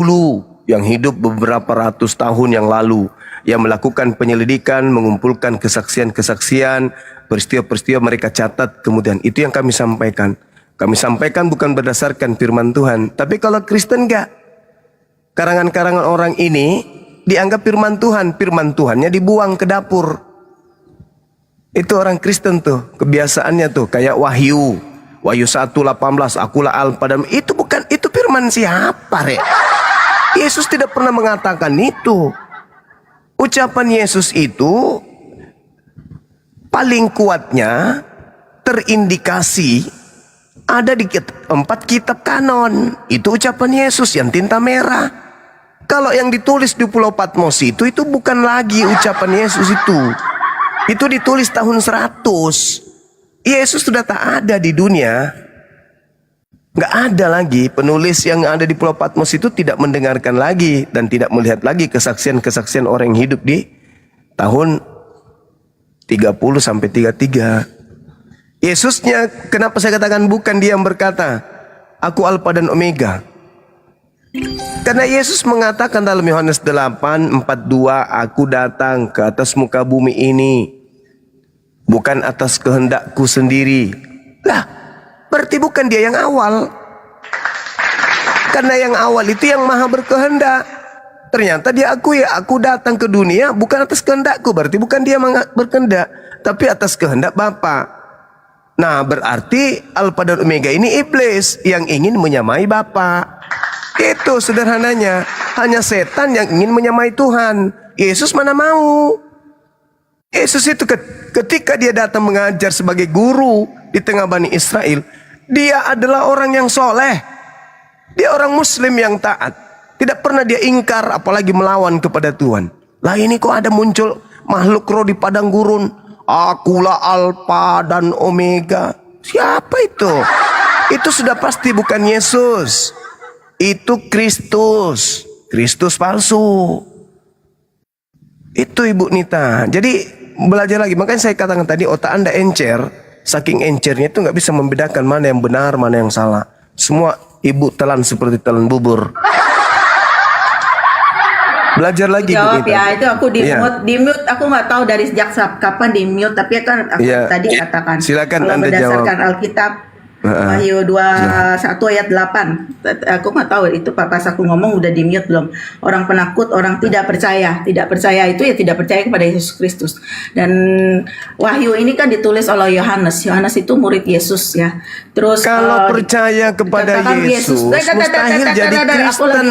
dulu yang hidup beberapa ratus tahun yang lalu, yang melakukan penyelidikan, mengumpulkan kesaksian-kesaksian, peristiwa-peristiwa mereka catat, kemudian itu yang kami sampaikan. Kami sampaikan bukan berdasarkan firman Tuhan, tapi kalau Kristen enggak. Karangan-karangan orang ini dianggap firman Tuhannya dibuang ke dapur. Itu orang Kristen tuh, kebiasaannya tuh kayak Wahyu 1:18, akulah Alfa dan itu bukan, itu firman siapa, Rek? Yesus tidak pernah mengatakan itu. Ucapan Yesus itu paling kuatnya terindikasi ada di 4 kitab kanon. Itu ucapan Yesus yang tinta merah. Kalau yang ditulis di Pulau Patmos itu bukan lagi ucapan Yesus itu. Itu ditulis tahun 100. Yesus sudah tak ada di dunia. Nggak ada lagi. Penulis yang ada di Pulau Patmos itu tidak mendengarkan lagi dan tidak melihat lagi kesaksian-kesaksian orang yang hidup di tahun 30 sampai 33. Yesusnya, kenapa saya katakan bukan dia yang berkata, aku Alfa dan Omega. Karena Yesus mengatakan dalam Yohanes 8:42, aku datang ke atas muka bumi ini bukan atas kehendakku sendiri. Lah, berarti bukan dia yang awal. Karena yang awal itu yang maha berkehendak. Ternyata dia akui, aku datang ke dunia bukan atas kehendakku. Berarti bukan dia berkehendak, tapi atas kehendak Bapa. Nah, berarti Alfa dan Omega ini iblis yang ingin menyamai Bapa. Itu sederhananya. Hanya setan yang ingin menyamai Tuhan. Yesus mana mau. Yesus itu ketika dia datang mengajar sebagai guru di tengah Bani Israel, dia adalah orang yang soleh. Dia orang Muslim yang taat. Tidak pernah dia ingkar apalagi melawan kepada Tuhan. Lah ini kok ada muncul makhluk roh di padang gurun. Akulah Alfa dan Omega. Siapa itu? Itu sudah pasti bukan Yesus. Itu Kristus. Kristus palsu. Itu Ibu Nita. Jadi belajar lagi. Makanya saya katakan tadi otak Anda encer. Saking encernya itu nggak bisa membedakan mana yang benar, mana yang salah. Semua ibu telan seperti telan bubur. Belajar lagi. Jawab Bu Nita. ya, itu aku di mute. Aku nggak tahu dari sejak kapan di mute. Tapi kan aku tadi katakan. Silakan kalau Anda berdasarkan jawab. Alkitab. Wahyu 21 ayat 8. Aku nggak tahu itu pas aku ngomong udah di mute belum. Orang penakut, orang tidak percaya. Tidak percaya itu ya tidak percaya kepada Yesus Kristus. Dan Wahyu ini kan ditulis oleh Yohanes. Yohanes itu murid Yesus ya. Terus kalau percaya kepada Yesus, mustahil jadi Kristen.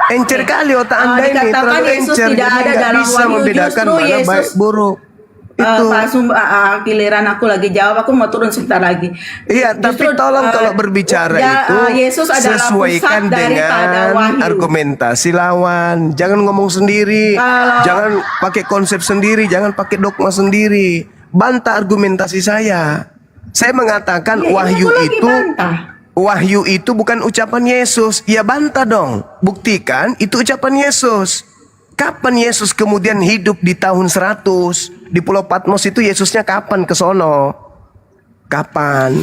Encer kali otak Anda ini, terlalu encer. Jadi nggak bisa membedakan mana baik buruk. Itu giliran aku lagi jawab, aku mau turun sebentar lagi. Iya, tapi tolong kalau berbicara itu Yesus sesuaikan dengan argumentasi lawan. Jangan ngomong sendiri, jangan pakai konsep sendiri, jangan pakai dogma sendiri. Bantah argumentasi saya. Saya mengatakan Wahyu itu bukan ucapan Yesus. Ya bantah dong. Buktikan itu ucapan Yesus. Kapan Yesus kemudian hidup di tahun 100? Di Pulau Patmos itu Yesusnya kapan ke sono? Kapan?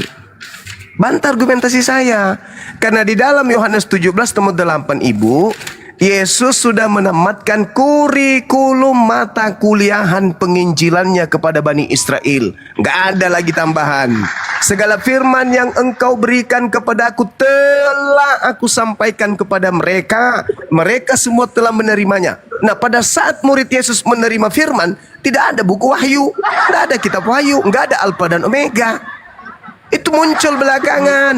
Bantah argumentasi saya. Karena di dalam Yohanes 17:8 Ibu, Yesus sudah menamatkan kurikulum mata kuliahan penginjilannya kepada Bani Israel. Nggak ada lagi tambahan. Segala firman yang engkau berikan kepada aku telah aku sampaikan kepada mereka. Mereka semua telah menerimanya. Nah, pada saat murid Yesus menerima firman, tidak ada buku Wahyu, nggak ada kitab Wahyu, nggak ada Alfa dan Omega. Itu muncul belakangan.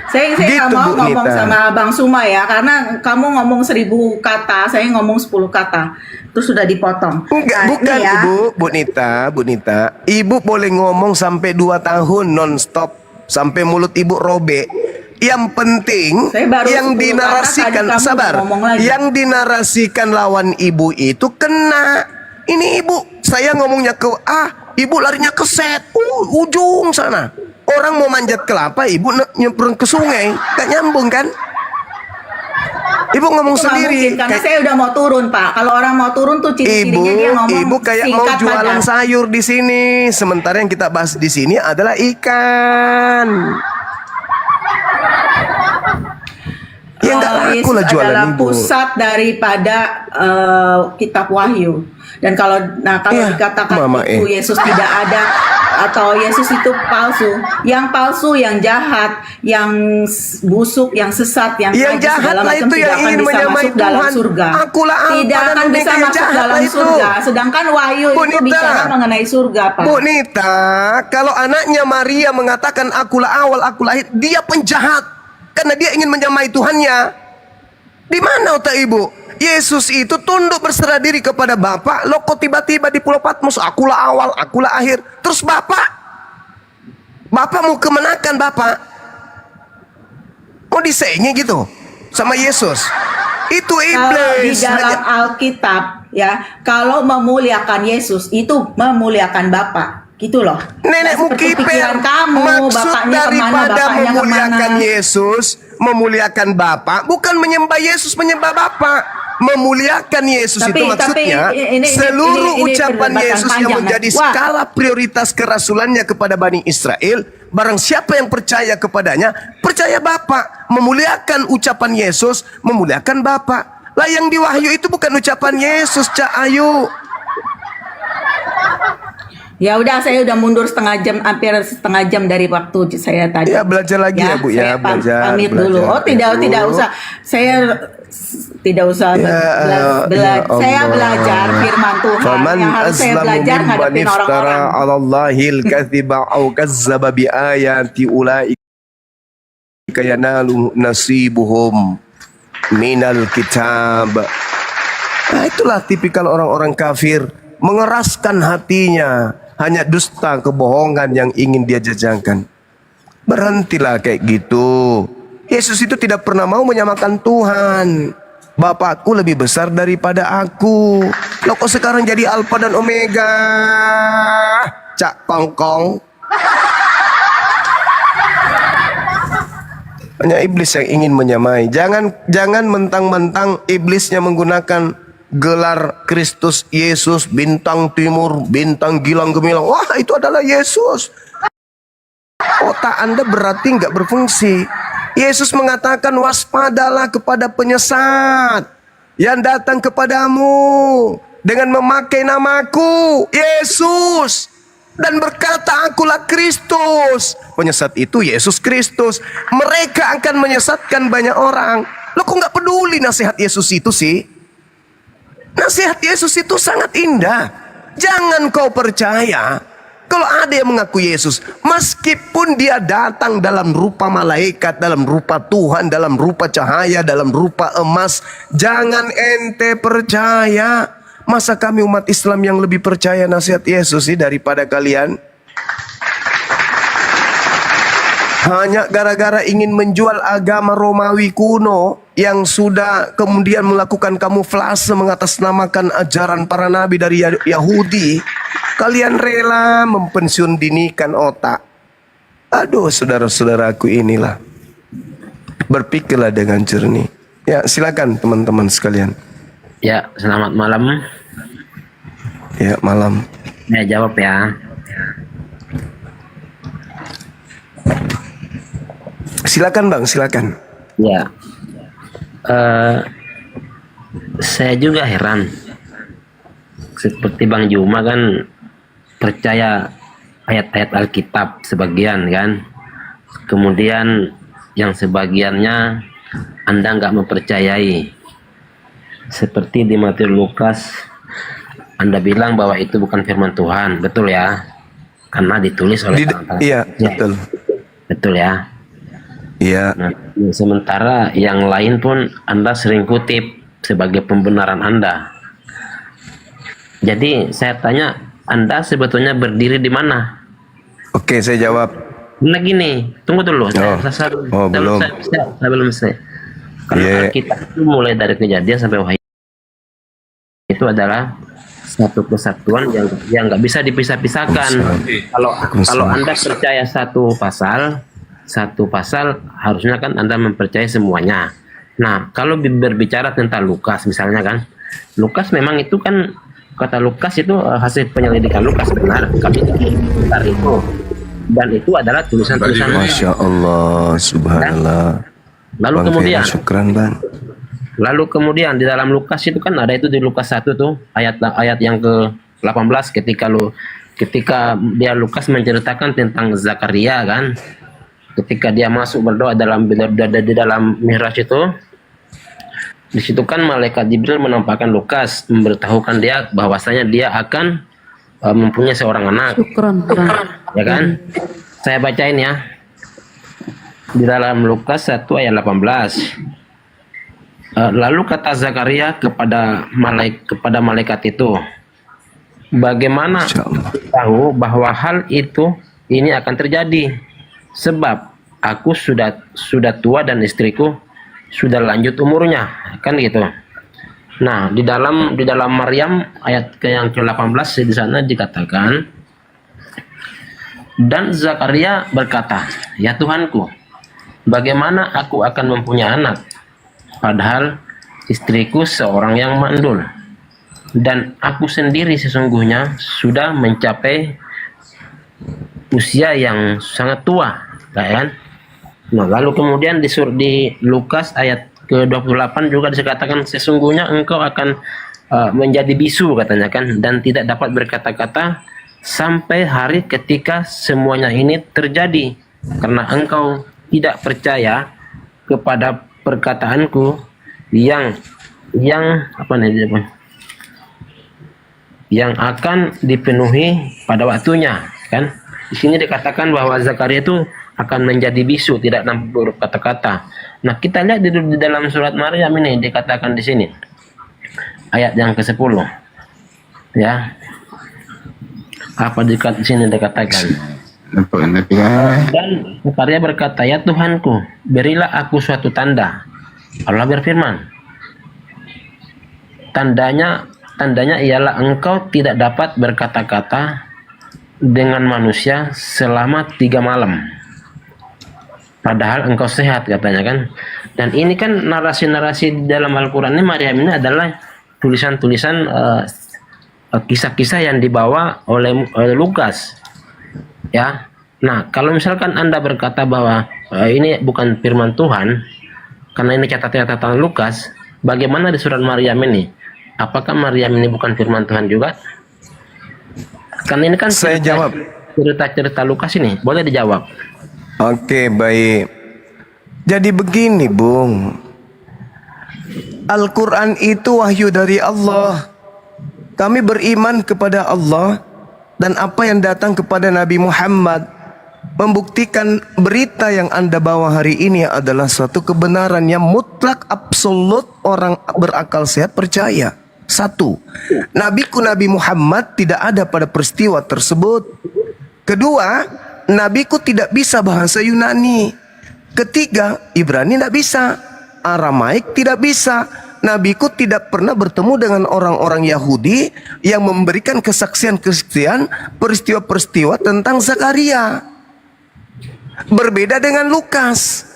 Saya nggak mau ngomong sama Bang Suma ya, karena kamu ngomong 1000 kata, saya ngomong 10 kata, terus sudah dipotong. Enggak, bukan ya. Bu Nita, Ibu boleh ngomong sampai 2 tahun non-stop, sampai mulut Ibu robek. Yang penting yang dinarasikan, yang dinarasikan lawan Ibu itu kena. Ini Ibu, saya ngomongnya ke A, Ibu larinya ke Z, ujung sana. Orang mau manjat kelapa, Ibu nyemprong ke sungai, gak nyambung kan? Ibu ngomong sendiri. Mungkin, karena saya udah mau turun, Pak. Kalau orang mau turun tuh ciri-cirinya dia ngomong. Ibu kayak mau jualan sayur di sini, sementara yang kita bahas di sini adalah ikan. Ya Yesus Akulah jualan adalah ibu. pusat daripada kitab Wahyu. Dan kalau Iya, dikatakan Mama itu Yesus tidak ada atau Yesus itu palsu, yang jahat, yang busuk, yang sesat, yang Yang najis, jahat segala lah macam itu tidak yang akan ingin bisa menyamai masuk dalam Tuhan. surga. Akulah Alfa Tidak dan akan Omega, bisa yang masuk jahat dalam lah itu. surga. Sedangkan Wahyu Bu itu Nita. bicara mengenai surga, Pak. Bu Nita, kalau anaknya Maria mengatakan akulah awal, akulah akhir, dia penjahat. Karena dia ingin menyamai Tuhannya. Di mana otak ibu? Yesus itu tunduk berserah diri kepada Bapa. Lo kok tiba-tiba di Pulau Patmos, akulah awal, akulah akhir. Terus Bapak mau kemenakan Bapak? Mau disenyi gitu sama Yesus? Itu Kalau di iblis. dalam Alkitab ya, kalau memuliakan Yesus itu memuliakan Bapa, gitu loh. Nenekmu Nah, seperti kiper. pikiran kamu, Maksud bapaknya kemana, daripada bapaknya memuliakan kemana. Yesus, memuliakan Bapa, bukan menyembah Yesus, menyembah Bapa. Memuliakan Yesus itu maksudnya seluruh ini ucapan perdebatan Yesus yang panjang. menjadi Wah. skala prioritas kerasulannya kepada Bani Israel. Barang siapa yang percaya kepadanya, percaya Bapa. Memuliakan ucapan Yesus, memuliakan Bapa. Lah yang di Wahyu itu bukan ucapan Yesus, Cak Ayu. Ya udah, saya udah mundur hampir setengah jam dari waktu saya tadi. Ya belajar lagi ya Bu ya, saya pamit belajar dulu. Oh tidak usah. Saya tidak usah saya belajar firman Tuhan. Faman Yang harus saya azlamu belajar mimman ngadepin iftara orang-orang. 'ala Allahil kadziba aw kazzaba bi ayati ulaika yanalu nasibuhum minal kitab. Nah, itulah tipikal orang-orang kafir, mengeraskan hatinya, hanya dusta kebohongan yang ingin dia jajakan. Berhentilah kayak gitu. Yesus itu tidak pernah mau menyamakan Tuhan. Bapakku lebih besar daripada aku. Lo kok sekarang jadi Alfa dan Omega? Cak kongkong. Hanya iblis yang ingin menyamai. Jangan mentang-mentang iblisnya menggunakan gelar Kristus Yesus, bintang timur, bintang gilang gemilang. Wah, itu adalah Yesus. Otak Anda berarti nggak berfungsi. Yesus mengatakan waspadalah kepada penyesat yang datang kepadamu dengan memakai namaku, Yesus, dan berkata akulah Kristus. Penyesat itu Yesus Kristus. Mereka akan menyesatkan banyak orang. Lo kok nggak peduli nasihat Yesus itu sih? Nasihat Yesus itu sangat indah. Jangan kau percaya kalau ada yang mengaku Yesus, meskipun dia datang dalam rupa malaikat, dalam rupa Tuhan, dalam rupa cahaya, dalam rupa emas, jangan ente percaya. Masa kami umat Islam yang lebih percaya nasihat Yesus sih daripada kalian? Hanya gara-gara ingin menjual agama Romawi kuno yang sudah kemudian melakukan kamuflase mengatasnamakan ajaran para nabi dari Yahudi, kalian rela mempensiun dinikan otak. Aduh, saudara-saudaraku, inilah. Berpikirlah dengan jernih. Ya, silakan teman-teman sekalian. Ya, selamat malam. Ya, malam. Ya, jawab ya. Silakan Bang, silakan. Ya, saya juga heran. Seperti Bang Juma kan percaya ayat-ayat Alkitab sebagian kan. Kemudian yang sebagiannya Anda nggak mempercayai. Seperti di Matius Lukas, Anda bilang bahwa itu bukan firman Tuhan, betul ya? Karena ditulis oleh tangan-tangan. Iya, Ya, betul. betul ya. Iya. Nah, sementara yang lain pun Anda sering kutip sebagai pembenaran Anda. Jadi saya tanya, Anda sebetulnya berdiri di mana? Oke, saya jawab. Nah gini, tunggu dulu. Belum. Saya belum selesai. Karena Yeah. Alkitab itu mulai dari Kejadian sampai Wahyu itu adalah satu kesatuan yang nggak bisa dipisah-pisahkan. Kalau Anda percaya satu pasal harusnya kan Anda mempercayai semuanya. Nah, kalau berbicara tentang Lukas misalnya kan, Lukas memang itu kan, kata Lukas itu hasil penyelidikan Lukas, benar. Kami benar itu. Dan itu adalah tulisan-tulisan. Masya Allah, subhanallah. Lalu Bang kemudian Fira, syukran Bang. Lalu kemudian di dalam Lukas itu kan ada itu di Lukas 1 tuh ayat yang ke-18 ketika dia Lukas menceritakan tentang Zakaria kan. Ketika dia masuk berdoa di dalam mihraj itu, di situ kan malaikat Jibril menampakkan Lukas, memberitahukan dia bahwasanya dia akan mempunyai seorang anak. Syukron. Ya kan? Saya bacain ya. Di dalam Lukas 1 ayat 18. Lalu kata Zakaria kepada malaikat itu, bagaimana tahu bahwa hal itu ini akan terjadi? Sebab aku sudah tua dan istriku sudah lanjut umurnya, kan gitu. Nah, di dalam Maryam ayat yang ke-18 di sana dikatakan, dan Zakaria berkata, ya Tuhanku, bagaimana aku akan mempunyai anak? Padahal istriku seorang yang mandul, dan aku sendiri sesungguhnya sudah mencapai usia yang sangat tua, kan? Nah, lalu kemudian di Lukas ayat ke-28 juga dikatakan sesungguhnya engkau akan menjadi bisu katanya kan, dan tidak dapat berkata-kata sampai hari ketika semuanya ini terjadi, karena engkau tidak percaya kepada perkataanku yang akan dipenuhi pada waktunya, kan? Di sini dikatakan bahwa Zakaria itu akan menjadi bisu, tidak mampu berkata-kata. Nah, kita lihat di dalam surat Maryam ini dikatakan di sini ayat yang ke-10. Ya. Apa di sini dikatakan? Dan Zakaria berkata, ya Tuhanku, berilah aku suatu tanda. Allah berfirman, tandanya ialah engkau tidak dapat berkata-kata dengan manusia selama 3 malam. Padahal engkau sehat, katanya kan. Dan ini kan narasi-narasi di dalam Al-Quran ini, Maryam ini adalah tulisan-tulisan kisah-kisah yang dibawa oleh Lukas. Ya, nah kalau misalkan Anda berkata bahwa ini bukan firman Tuhan, karena ini catatan Lukas, bagaimana di surat Maryam ini? Apakah Maryam ini bukan firman Tuhan juga? Karena ini kan Saya jawab. cerita-cerita Lukas ini, boleh dijawab? Oke, baik. Jadi begini, Bung. Al-Quran itu wahyu dari Allah. Kami beriman kepada Allah dan apa yang datang kepada Nabi Muhammad, membuktikan berita yang Anda bawa hari ini adalah suatu kebenaran yang mutlak absolut, orang berakal sehat percaya. Satu, nabiku Nabi Muhammad tidak ada pada peristiwa tersebut. Kedua, nabiku tidak bisa bahasa Yunani. Ketiga, Ibrani tidak bisa, Aramaik tidak bisa. Nabiku tidak pernah bertemu dengan orang-orang Yahudi yang memberikan kesaksian-kesaksian peristiwa-peristiwa tentang Zakaria. Berbeda dengan Lukas.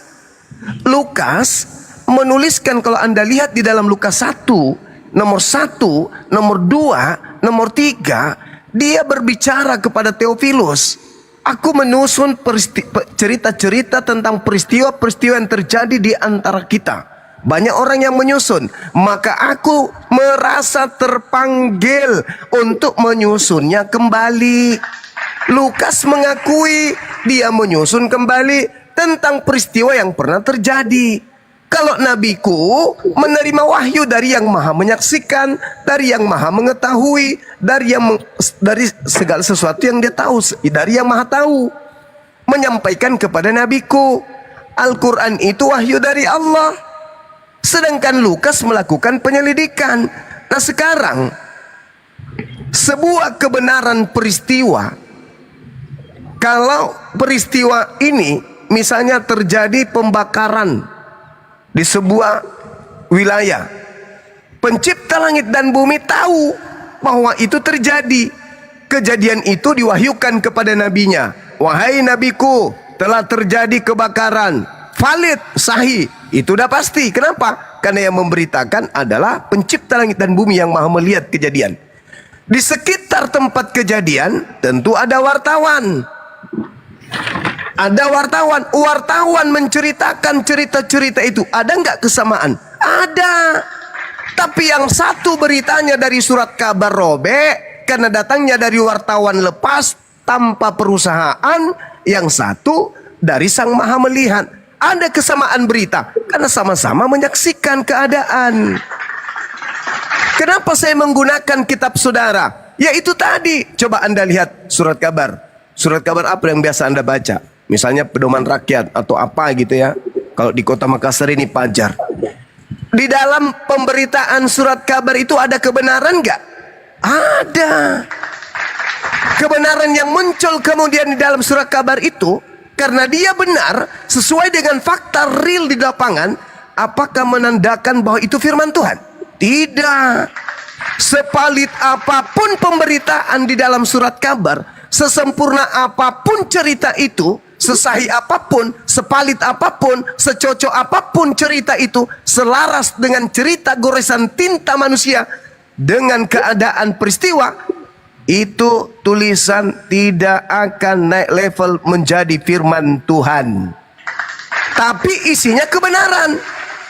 Lukas menuliskan, kalau Anda lihat di dalam Lukas 1, nomor 1, nomor 2, nomor 3, dia berbicara kepada Theophilus. Aku menyusun cerita-cerita tentang peristiwa-peristiwa yang terjadi di antara kita. Banyak orang yang menyusun, maka aku merasa terpanggil untuk menyusunnya kembali. Lukas mengakui dia menyusun kembali tentang peristiwa yang pernah terjadi. Kalau nabiku menerima wahyu dari yang maha menyaksikan, dari yang maha mengetahui, dari segala sesuatu yang dia tahu, dari yang maha tahu, menyampaikan kepada nabiku. Al-Quran itu wahyu dari Allah. Sedangkan Lukas melakukan penyelidikan. Nah sekarang, sebuah kebenaran peristiwa, kalau peristiwa ini misalnya terjadi pembakaran di sebuah wilayah, pencipta langit dan bumi tahu bahwa itu terjadi. Kejadian itu diwahyukan kepada nabinya. Wahai nabiku, telah terjadi kebakaran. Valid, sahih, itu udah pasti. Kenapa? Karena yang memberitakan adalah pencipta langit dan bumi yang maha melihat kejadian. Di sekitar tempat kejadian tentu ada wartawan. Ada wartawan menceritakan cerita-cerita itu. Ada nggak kesamaan? Ada. Tapi yang satu beritanya dari surat kabar robek karena datangnya dari wartawan lepas tanpa perusahaan, yang satu dari Sang Maha Melihat. Ada kesamaan berita karena sama-sama menyaksikan keadaan. Kenapa saya menggunakan kitab saudara? Ya itu tadi. Coba Anda lihat surat kabar. Surat kabar apa yang biasa Anda baca? Misalnya Pedoman Rakyat atau apa gitu ya. Kalau di Kota Makassar ini Pajar. Di dalam pemberitaan surat kabar itu ada kebenaran nggak? Ada. Kebenaran yang muncul kemudian di dalam surat kabar itu, karena dia benar sesuai dengan fakta real di lapangan, apakah menandakan bahwa itu firman Tuhan? Tidak. Sepalit apapun pemberitaan di dalam surat kabar, sesempurna apapun cerita itu, sesahih apapun, sepalit apapun, secocok apapun cerita itu, selaras dengan cerita goresan tinta manusia dengan keadaan peristiwa, itu tulisan tidak akan naik level menjadi firman Tuhan. Tapi isinya kebenaran,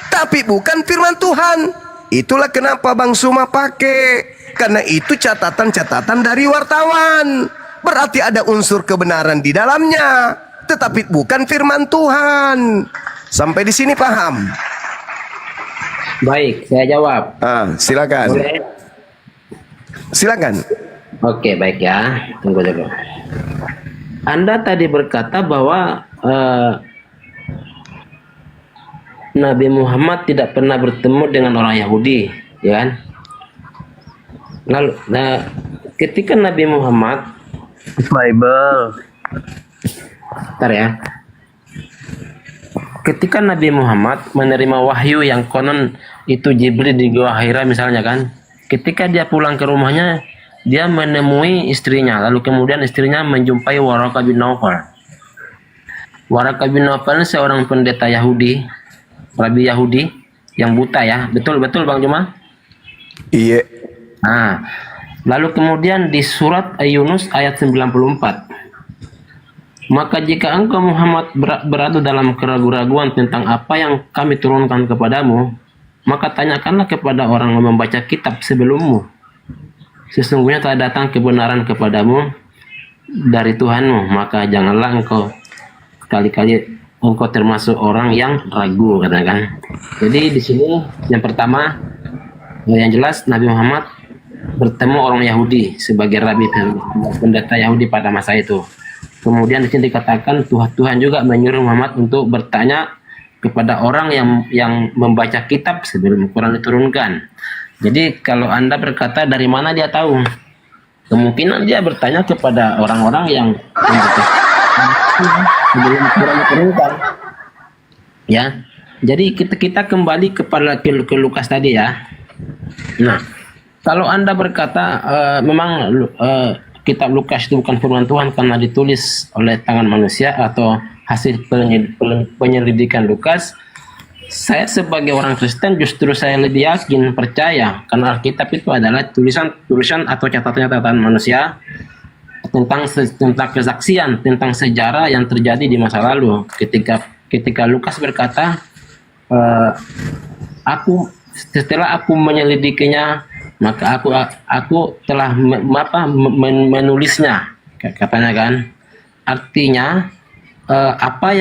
tapi bukan firman Tuhan. Itulah kenapa Bang Suma pakai, karena itu catatan-catatan dari wartawan. Berarti ada unsur kebenaran di dalamnya, tetapi bukan firman Tuhan. Sampai di sini paham? Baik, saya jawab. Silakan. Boleh? Silakan. Oke, baik ya. Tunggu dulu. Anda tadi berkata bahwa Nabi Muhammad tidak pernah bertemu dengan orang Yahudi, ya kan? Lalu, ketika Nabi Muhammad, Bible, bentar ya. Ketika Nabi Muhammad menerima wahyu yang konon itu Jibril di Gua Hira misalnya kan, ketika dia pulang ke rumahnya, dia menemui istrinya, lalu kemudian istrinya menjumpai Waraqah bin Naufal. Waraqah bin Naufal seorang pendeta Yahudi, rabi Yahudi yang buta ya, betul Bang Juma? Iya. Nah, lalu kemudian di surat Yunus ayat 94. Maka jika engkau Muhammad berada dalam keraguan-raguan tentang apa yang kami turunkan kepadamu, maka tanyakanlah kepada orang yang membaca kitab sebelummu. Sesungguhnya telah datang kebenaran kepadamu dari Tuhanmu, maka janganlah engkau kali-kali engkau termasuk orang yang ragu, katakan. Jadi di sini yang pertama, yang jelas Nabi Muhammad bertemu orang Yahudi sebagai rabi pendeta Yahudi pada masa itu. Kemudian di sini dikatakan Tuhan juga menyuruh Muhammad untuk bertanya kepada orang yang membaca kitab sebelum Quran diturunkan. Jadi kalau Anda berkata dari mana dia tahu, kemungkinan dia bertanya kepada orang-orang yang membaca sebelum Quran diturunkan. Ya, jadi kita kembali kepada ke Lukas tadi ya. Nah, kalau Anda berkata memang kitab Lukas itu bukan firman Tuhan karena ditulis oleh tangan manusia atau hasil penyelidikan Lukas, saya sebagai orang Kristen justru saya lebih yakin, percaya, karena Alkitab itu adalah tulisan atau catatan-catatan manusia tentang kesaksian, tentang sejarah yang terjadi di masa lalu. Ketika Lukas berkata, setelah aku menyelidikinya, maka aku telah menulisnya, katanya kan. Artinya apa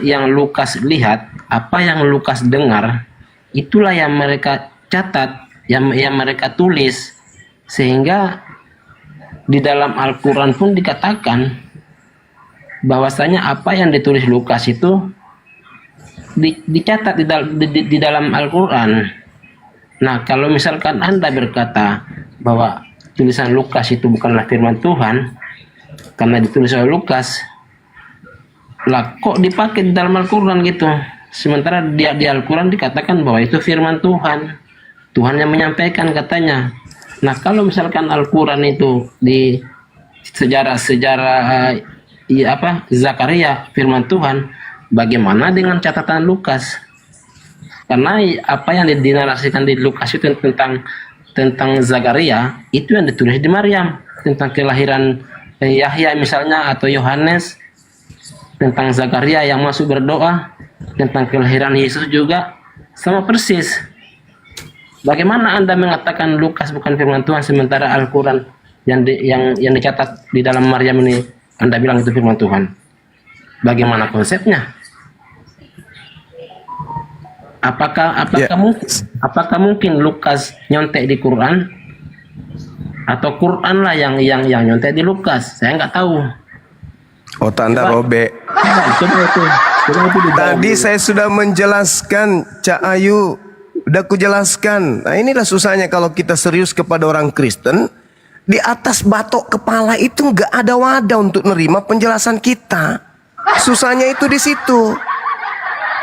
yang Lukas lihat, apa yang Lukas dengar, itulah yang mereka catat, yang mereka tulis, sehingga di dalam Al-Quran pun dikatakan bahwasanya apa yang ditulis Lukas itu dicatat di dalam Al-Quran. Nah, kalau misalkan Anda berkata bahwa tulisan Lukas itu bukanlah firman Tuhan karena ditulis oleh Lukas, lah kok dipakai di dalam Al-Quran gitu? Sementara di Al-Quran dikatakan bahwa itu firman Tuhan. Tuhan yang menyampaikan katanya. Nah, kalau misalkan Al-Quran itu di sejarah Zakaria firman Tuhan, bagaimana dengan catatan Lukas? Karena apa yang dinarasikan di Lukas itu tentang Zakaria itu yang ditulis di Maryam, tentang kelahiran Yahya misalnya atau Yohanes, tentang Zakaria yang masuk berdoa, tentang kelahiran Yesus juga Sama persis. Bagaimana Anda mengatakan Lukas bukan firman Tuhan sementara Al-Quran yang dicatat di dalam Maryam ini Anda bilang itu firman Tuhan? Bagaimana konsepnya? Apakah mungkin Lukas nyontek di Quran atau Quran lah yang nyontek di Lukas? Saya nggak tahu. Otak Anda robek. Coba itu dijawab. Tadi saya sudah menjelaskan, Cak Ayu. Udah aku jelaskan. Nah, inilah susahnya kalau kita serius kepada orang Kristen. Di atas batok kepala itu nggak ada wadah untuk nerima penjelasan kita. Susahnya itu di situ.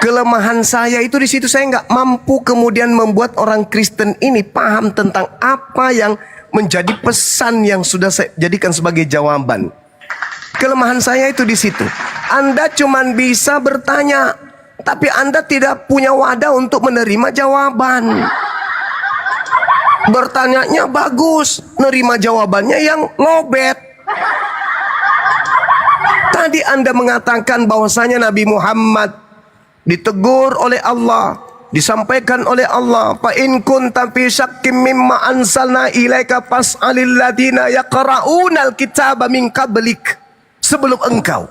Kelemahan saya itu di situ. Saya nggak mampu kemudian membuat orang Kristen ini paham tentang apa yang menjadi pesan yang sudah saya jadikan sebagai jawaban. Kelemahan saya itu di situ. Anda cuman bisa bertanya, tapi Anda tidak punya wadah untuk menerima jawaban. Bertanyanya bagus, nerima jawabannya yang lobet. Tadi Anda mengatakan bahwasanya Nabi Muhammad ditegur oleh Allah, disampaikan oleh Allah, fa in kunta fi syakkim mimma anzalna ilaika fas'alil ladina yaqra'unal kitaba min qablik. Sebelum engkau,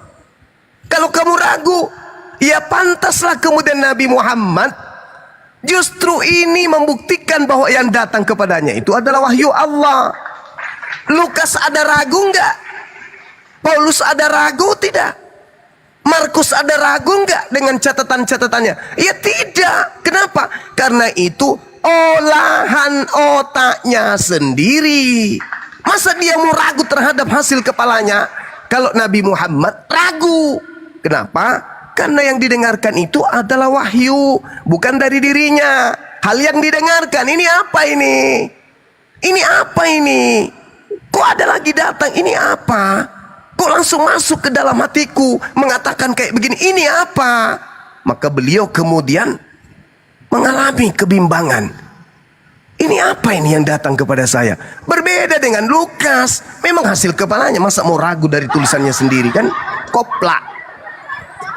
kalau kamu ragu, ya pantaslah kemudian Nabi Muhammad justru ini membuktikan bahwa yang datang kepadanya itu adalah wahyu Allah. Lukas ada ragu enggak? Paulus ada ragu tidak? Markus ada ragu enggak dengan catatan-catatannya? Ya tidak. Kenapa? Karena itu olahan otaknya sendiri. Masa dia mau ragu terhadap hasil kepalanya? Kalau Nabi Muhammad ragu. Kenapa? Karena yang didengarkan itu adalah wahyu, bukan dari dirinya. Hal yang didengarkan, ini apa ini? Ini apa ini? Kok ada lagi datang? Ini apa? Kok langsung masuk ke dalam hatiku mengatakan kayak begini? Ini apa? Maka beliau kemudian mengalami kebimbangan. Ini apa ini yang datang kepada saya? Berbeda dengan Lukas. Memang hasil kepalanya, masa mau ragu dari tulisannya sendiri kan? Koplak.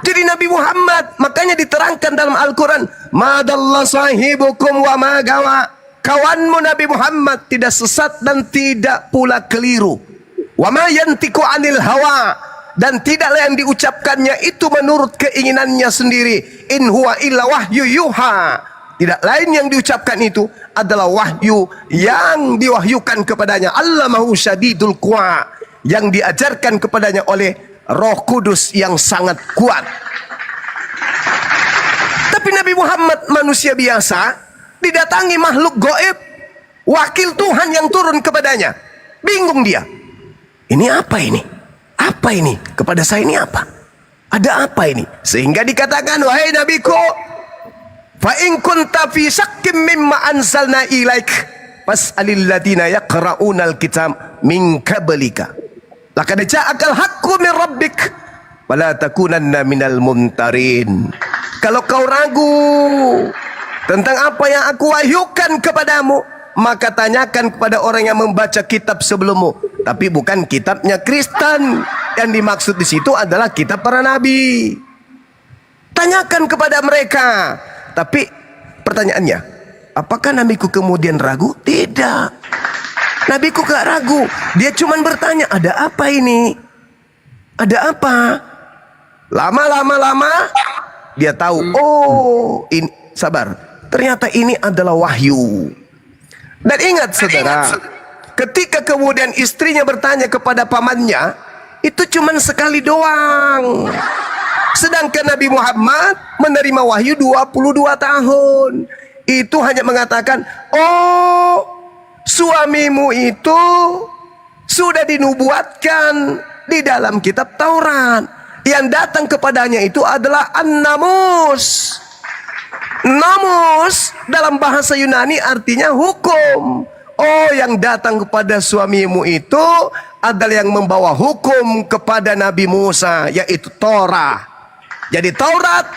Jadi Nabi Muhammad, makanya diterangkan dalam Al-Quran, madallah sahibukum wa magawa. Kawanmu Nabi Muhammad tidak sesat dan tidak pula keliru. Wa ma yantiku anil hawa. Dan tidaklah yang diucapkannya itu menurut keinginannya sendiri. In huwa illa wahyu yuha. Tidak lain yang diucapkan itu adalah wahyu yang diwahyukan kepadanya. Allamahu syadidul quwa, yang diajarkan kepadanya oleh Roh Kudus yang sangat kuat. Tapi Nabi Muhammad manusia biasa, didatangi makhluk gaib, wakil Tuhan yang turun kepadanya. Bingung dia. Ini apa ini? Apa ini? Kepada saya ini apa? Ada apa ini? Sehingga dikatakan, wahai nabiku, fa in kunta fi syakkim mimma anzalna ilaik fas'alil ladina yaqra'unal kitab min qablika laqad ja'akal haqqu min rabbik wala takunanna minal mumtarin. Kalau kau ragu tentang apa yang aku wahyukan kepadamu, maka tanyakan kepada orang yang membaca kitab sebelummu, tapi bukan kitabnya Kristen. Yang dimaksud di situ adalah kitab para nabi. Tanyakan kepada mereka. Tapi pertanyaannya, apakah nabiku kemudian ragu? Tidak. Nabiku gak ragu. Dia cuma bertanya, ada apa ini? Ada apa? Lama-lama dia tahu, oh ini, sabar, ternyata ini adalah wahyu. Dan ingat saudara, ketika kemudian istrinya bertanya kepada pamannya, itu cuma sekali doang. Sedangkan Nabi Muhammad menerima wahyu 22 tahun. Itu hanya mengatakan, oh suamimu itu sudah dinubuatkan di dalam kitab Taurat. Yang datang kepadanya itu adalah An-Namus. Namus dalam bahasa Yunani artinya hukum. Oh, yang datang kepada suamimu itu adalah yang membawa hukum kepada Nabi Musa, yaitu Torah. Jadi Taurat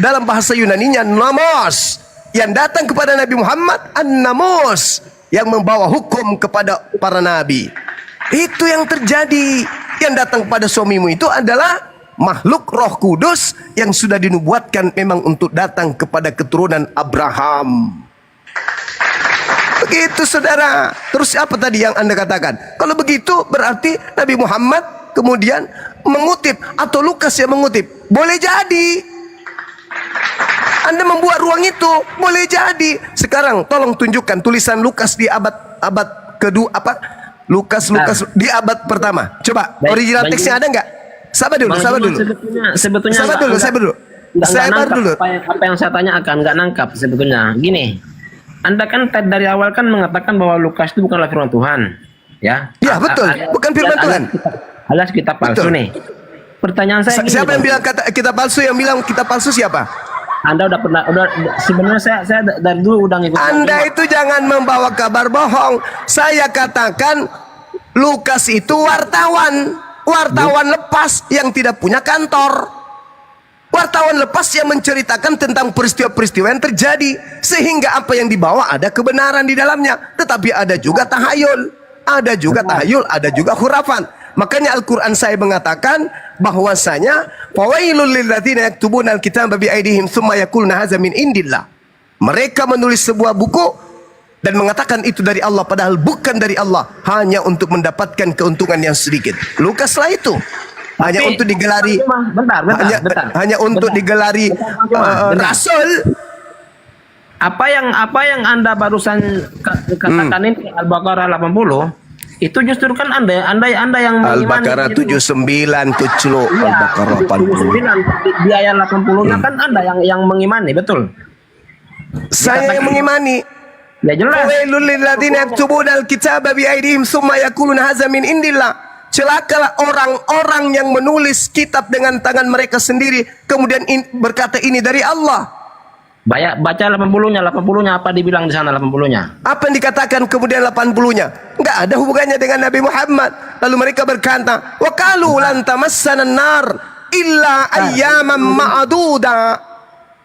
dalam bahasa Yunaninya Namus. Yang datang kepada Nabi Muhammad An-Namus, yang membawa hukum kepada para nabi. Itu yang terjadi. Yang datang kepada suamimu itu adalah makhluk Roh Kudus yang sudah dinubuatkan memang untuk datang kepada keturunan Abraham. Begitu saudara. Terus apa tadi yang Anda katakan? Kalau begitu berarti Nabi Muhammad kemudian mengutip atau Lukas yang mengutip. Boleh jadi. Anda membuat ruang itu, boleh jadi. Sekarang tolong tunjukkan tulisan Lukas di abad kedua apa? Lukas di abad pertama. Coba original teksnya ada nggak? Sabar dulu. Sebetulnya Sabar dulu. Apa yang saya tanyakan nggak nangkap sebetulnya. Gini, Anda kan dari awal kan mengatakan bahwa Lukas itu bukanlah firman Tuhan, ya? Ya betul, bukan firman Tuhan. Alias kitab palsu nih. Pertanyaan saya gini, siapa yang bilang kitab palsu? Yang bilang kitab palsu siapa? Anda udah sebenarnya saya dari dulu udah ngikutin. Anda itu jangan membawa kabar bohong. Saya katakan Lukas itu wartawan lepas yang tidak punya kantor. Wartawan lepas yang menceritakan tentang peristiwa-peristiwa yang terjadi, sehingga apa yang dibawa ada kebenaran di dalamnya, tetapi ada juga tahayul, ada juga khurafat. Makanya Al-Quran saya mengatakan bahwasanya fawailul lilladzina yaktubuna al-kitaba bi aydihim tsumma yaquluna hadza min indillah. Mereka menulis sebuah buku dan mengatakan itu dari Allah, padahal bukan dari Allah, hanya untuk mendapatkan keuntungan yang sedikit. Lukaslah itu. Hanya untuk digelari hanya untuk digelari rasul. Apa yang Anda barusan katakan ini Al-Baqarah 80 itu justru kan Anda yang mengimani. Al-Baqarah 79 kecelo, Iya, Al-Baqarah 80. di ayat 80-nya kan Anda yang mengimani, betul? Saya yang mengimani. Ya jelas. Fawailul lilladzina yaktubuna al-kitaba bi aydihim tsumma yaquluna hadza min indillah. Celakalah orang-orang yang menulis kitab dengan tangan mereka sendiri kemudian berkata ini dari Allah. Baca 80-nya apa dibilang di sana 80-nya? Apa yang dikatakan kemudian 80-nya? Enggak ada hubungannya dengan Nabi Muhammad. Lalu mereka berkata, "Wa qalu lan tamassana an-nar illa ayyaman ma'duda."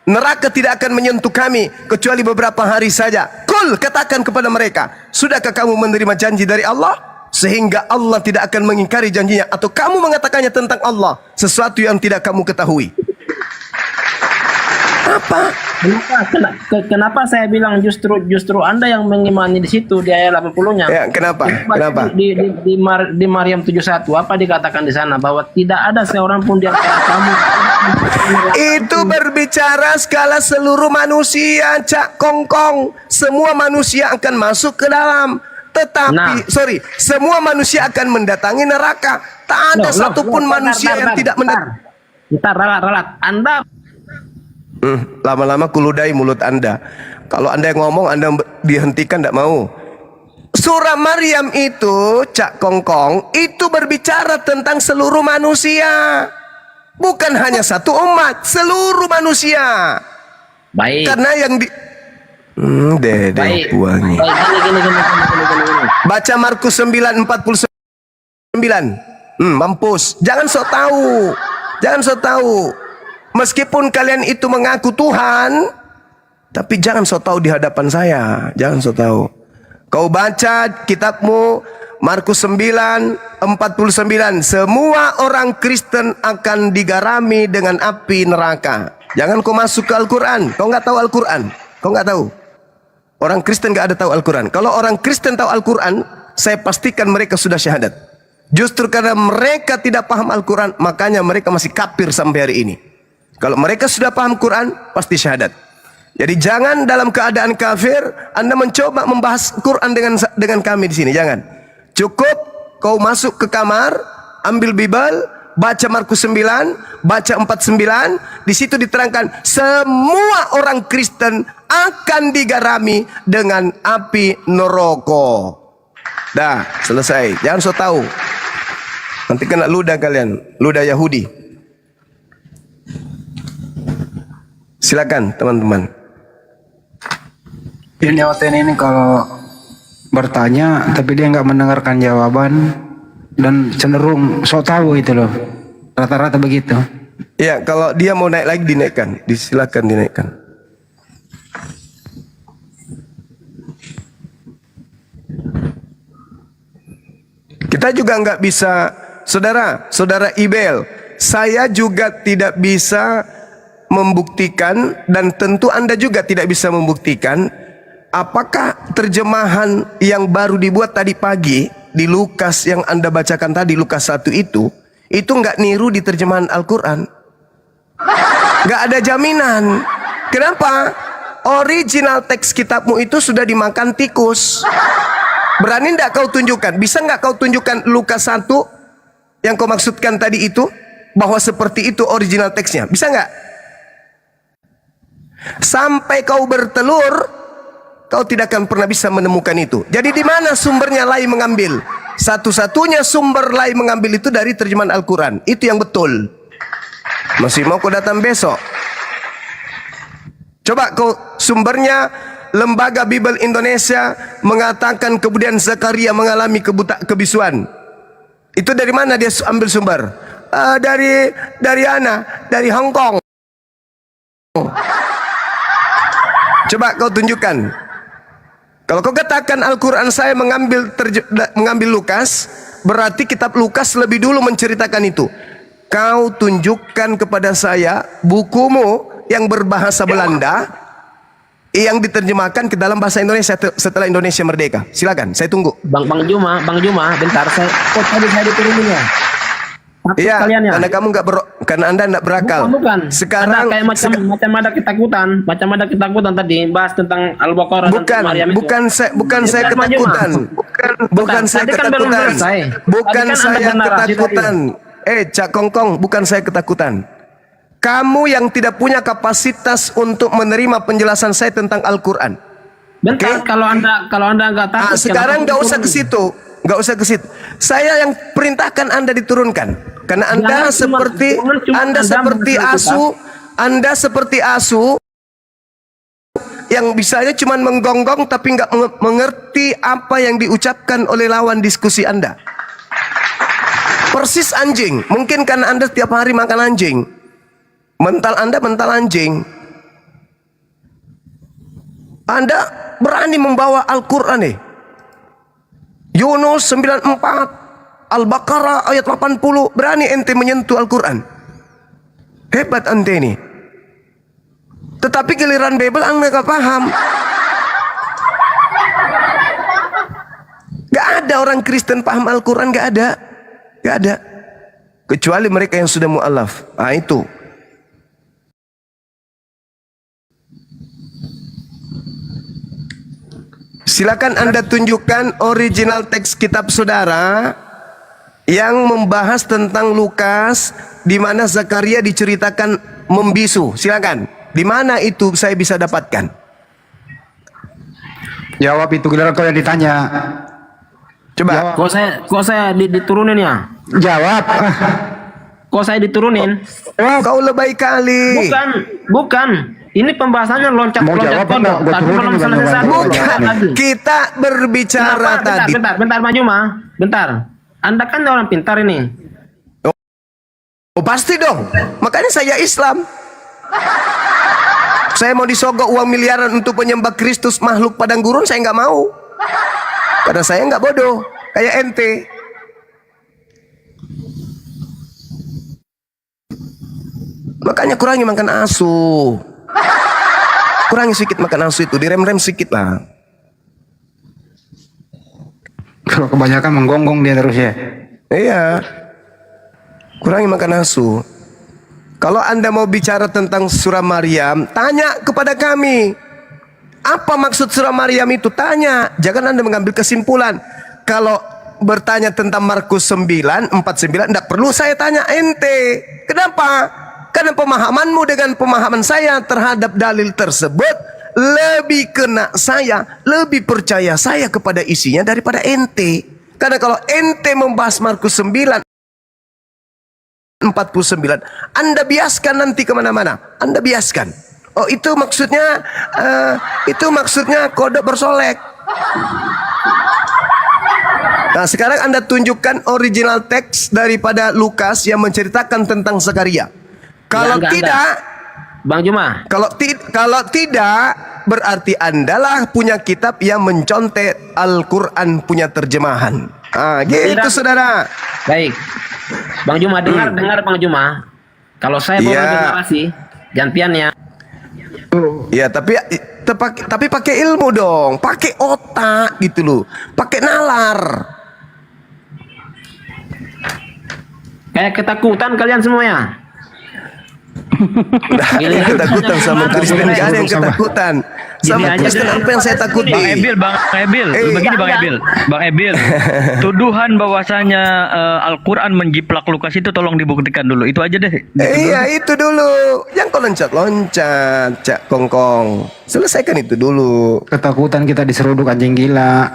Neraka tidak akan menyentuh kami kecuali beberapa hari saja. Kul, katakan kepada mereka, sudahkah kamu menerima janji dari Allah? Sehingga Allah tidak akan mengingkari janjinya, atau kamu mengatakannya tentang Allah sesuatu yang tidak kamu ketahui. Apa? Kenapa saya bilang justru Anda yang mengimani di situ di ayat 80-nya? Ya, kenapa? Di Maryam 71 apa dikatakan di sana bahwa tidak ada seorang pun di antara kamu. Itu berbicara skala seluruh manusia, Cak Kongkong. Semua manusia akan masuk ke dalam. Tetapi, semua manusia akan mendatangi neraka. Tak ada satupun manusia yang tidak mendatangi. Kita ralat. Anda lama-lama kuludai mulut Anda. Kalau Anda yang ngomong, Anda dihentikan, tidak mau. Surah Maryam itu, Cak Kongkong, itu berbicara tentang seluruh manusia. Bukan hanya satu umat, seluruh manusia. Baik. Karena yang di buangnya. Gini. Baca Markus 9:49. Mampus. Jangan sok tahu. Meskipun kalian itu mengaku Tuhan, tapi jangan sok tahu di hadapan saya. Jangan sok tahu. Kau baca kitabmu Markus 9:49. Semua orang Kristen akan digarami dengan api neraka. Jangan kau masuk ke Al-Quran. Kau nggak tahu Al-Quran. Kau nggak tahu. Orang Kristen nggak ada tahu Al-Quran. Kalau orang Kristen tahu Al-Quran, saya pastikan mereka sudah syahadat. Justru karena mereka tidak paham Al-Quran, makanya mereka masih kafir sampai hari ini. Kalau mereka sudah paham Quran, pasti syahadat. Jadi jangan dalam keadaan kafir Anda mencoba membahas Quran dengan kami di sini. Jangan. Cukup kau masuk ke kamar, ambil Bible, baca Markus 9, baca 49. Di situ diterangkan semua orang Kristen akan digarami dengan api neraka. Dah, selesai. Jangan so tahu. Nanti kena ludah kalian, ludah Yahudi. Silakan teman-teman. Ini ini kalau bertanya tapi dia nggak mendengarkan jawaban dan cenderung so tahu itu loh. Rata-rata begitu. Ya, kalau dia mau naik lagi dinaikkan, disilakan dinaikkan. Kita juga nggak bisa, saudara Ibel, saya juga tidak bisa membuktikan, dan tentu Anda juga tidak bisa membuktikan, apakah terjemahan yang baru dibuat tadi pagi di Lukas yang Anda bacakan tadi, Lukas 1 itu nggak niru di terjemahan Al-Quran. Nggak ada jaminan. Kenapa? Original teks kitabmu itu sudah dimakan tikus. Berani nggak kau tunjukkan? Bisa nggak kau tunjukkan Lukas 1 yang kau maksudkan tadi itu, bahwa seperti itu original teksnya? Bisa nggak? Sampai kau bertelur, kau tidak akan pernah bisa menemukan itu. Jadi di mana sumbernya Lai mengambil? Satu-satunya sumber Lai mengambil itu dari terjemahan Al-Quran. Itu yang betul. Masih mau kau datang besok? Coba kau sumbernya Lembaga Bible Indonesia mengatakan kemudian Zakaria mengalami kebisuan. Itu dari mana dia ambil sumber? Dari Hong Kong. Coba kau tunjukkan. Kalau kau katakan Al-Quran saya mengambil Lukas, berarti kitab Lukas lebih dulu menceritakan itu. Kau tunjukkan kepada saya bukumu yang berbahasa Belanda yang diterjemahkan ke dalam bahasa Indonesia setelah Indonesia merdeka. Silakan, saya tunggu. Bang Juma, bentar, kok tadi saya diturunin ya? Iya, karena kamu karena Anda nggak berakal. Bukan. Sekarang Anda kayak macam ada ketakutan tadi bahas tentang Al-Baqarah dan Maryam itu. Bukan saya ketakutan. Bukan saya ketakutan. Bukan saya ketakutan. Cak Kongkong, bukan saya ketakutan. Kamu yang tidak punya kapasitas untuk menerima penjelasan saya tentang Al-Quran. Bentar, kalau anda nggak takut. Sekarang nggak usah ke situ. Nggak usah ke situ. Saya yang perintahkan Anda diturunkan. Karena Anda seperti asu yang bisanya cuma menggonggong tapi nggak mengerti apa yang diucapkan oleh lawan diskusi Anda. Persis anjing. Mungkin karena Anda setiap hari makan anjing. Mental Anda mental anjing. Anda berani membawa Al-Quran nih. Yunus 94, Al-Baqarah ayat 80, berani ente menyentuh Al-Quran. Hebat ente ini. Tetapi giliran Bible Anda gak paham. Gak ada orang Kristen paham Al-Quran, gak ada. Gak ada. Kecuali mereka yang sudah mu'alaf. Nah itu. Silakan Anda tunjukkan original teks kitab saudara yang membahas tentang Lukas di mana Zakaria diceritakan membisu. Silakan. Di mana itu saya bisa dapatkan? Jawab itu giliran kau yang ditanya. Coba. Kok saya diturunin ya? Jawab. Kok saya diturunin? Kau lebay kali. Bukan. Ini pembahasannya loncat-loncat kodok. Tapi belum selesai. Bukan. Kita berbicara tadi. Bentar, Pak Juma. Bentar. Anda kan orang pintar ini. Oh pasti dong. Makanya saya Islam. Saya mau disogok uang miliaran untuk penyembah Kristus makhluk padang gurun, saya nggak mau. Karena saya nggak bodoh. Kayak ente. Makanya kurangi makan asu. Kurangi sedikit makan asu itu, direm-rem sedikit lah. Kalau kebanyakan menggonggong dia terus ya. Iya. Kurangi makan asu. Kalau Anda mau bicara tentang surah Maryam, tanya kepada kami. Apa maksud surah Maryam itu? Tanya. Jangan Anda mengambil kesimpulan. Kalau bertanya tentang Markus 9:49, tidak perlu saya tanya ente. Kenapa? Karena pemahamanmu dengan pemahaman saya terhadap dalil tersebut lebih kena saya, lebih percaya saya kepada isinya daripada ente. Karena kalau ente membahas Markus 9:49, Anda biaskan nanti kemana-mana. Anda biaskan. Oh itu maksudnya kodok bersolek. Nah sekarang Anda tunjukkan original teks daripada Lukas yang menceritakan tentang Zakaria. Kalau tidak, Bang Juma. Kalau tidak, berarti Andalah punya kitab yang mencontek Al-Quran punya terjemahan. Gitu saudara. Baik. Bang Juma dengar Bang Juma. Kalau saya mau Iya. generasi gantiannya. Ya, tapi pakai ilmu dong, pakai otak gitu loh, pakai nalar. Kayak ketakutan kalian semuanya. Nah, ketakutan sama Kristen, gak ada yang ketakutan. Sama Gini aja Kristen deh. apa yang saya takuti? Bang Ebil, begini Bang Ebil, tuduhan bahwasanya Al-Quran menjiplak Lukas itu tolong dibuktikan dulu, itu aja deh. Iya itu dulu, yang kau loncat-loncat, Cak Kongkong. Selesaikan itu dulu. Ketakutan kita diseruduk anjing gila.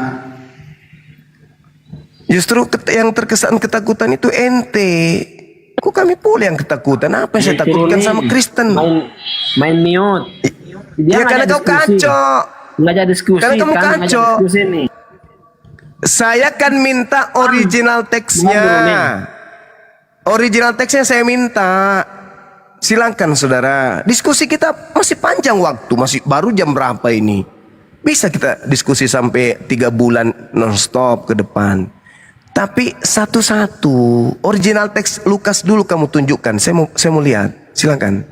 Justru yang terkesan ketakutan itu ente. Kok kami pula yang ketakutan? Apa yang saya takutkan sama Kristen? Main mute. Dia Ya karena ngajak kau diskusi. kacau. Ngajak diskusi. Karena kamu ngajak kacau. diskusi nih. Saya kan minta original teksnya. Original teksnya saya minta. Silakan saudara. Diskusi kita masih panjang waktu. Masih baru jam berapa ini? Bisa kita diskusi sampai 3 bulan nonstop ke depan. Tapi satu-satu. Original teks Lukas dulu kamu tunjukkan. Saya mau lihat. Silakan.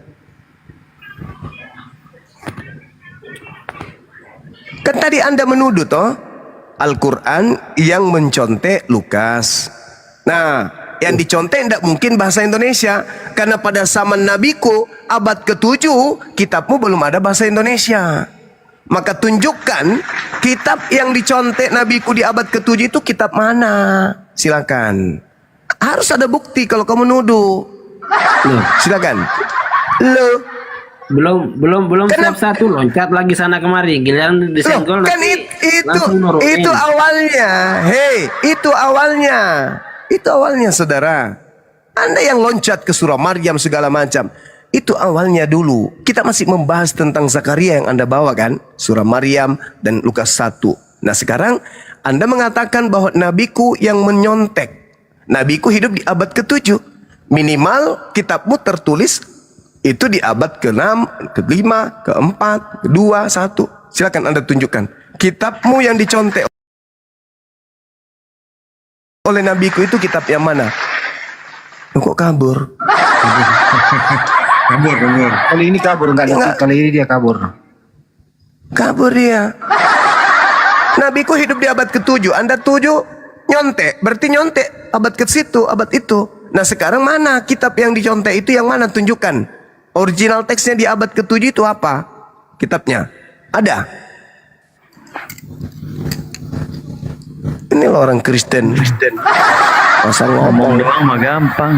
Kan tadi Anda menuduh toh Al-Quran yang mencontek Lukas. Nah, yang dicontek tidak mungkin bahasa Indonesia. Karena pada zaman Nabiku abad ke-7 kitabmu belum ada bahasa Indonesia. Maka tunjukkan kitab yang dicontek Nabiku di abad ke-7 itu kitab mana. Silakan. Harus ada bukti kalau kamu nuduh. Loh, Silakan. Loh. belum Kenapa? step 1 loncat lagi sana kemari. Giliran disenggol Loh, kan nanti itu langsung nurunin. itu awalnya. Hei, itu awalnya. Itu awalnya saudara. Anda yang loncat ke surah Maryam segala macam. Itu awalnya dulu. Kita masih membahas tentang Zakaria yang Anda bawa kan. Surah Maryam dan Lukas 1. Nah sekarang Anda mengatakan bahwa nabiku yang menyontek. Nabiku hidup di abad ke-7. Minimal kitabmu tertulis itu di abad ke-6, ke-5, ke-4, ke-2, 1. Silakan Anda tunjukkan. Kitabmu yang dicontek oleh nabiku itu kitab yang mana? Kok kabur? Kabur. Kali ini kabur enggak Enggak. Kali ini dia kabur. Kabur dia. Nabiku hidup di abad ke-7. Anda 7 nyontek. Berarti nyontek abad ke-situ, abad itu. Nah sekarang mana kitab yang dicontek itu yang mana? Tunjukkan. Original teksnya di abad ke-7 itu apa? Kitabnya. Ada. Ini loh orang Kristen. Masa ngomong. Doang mah gampang.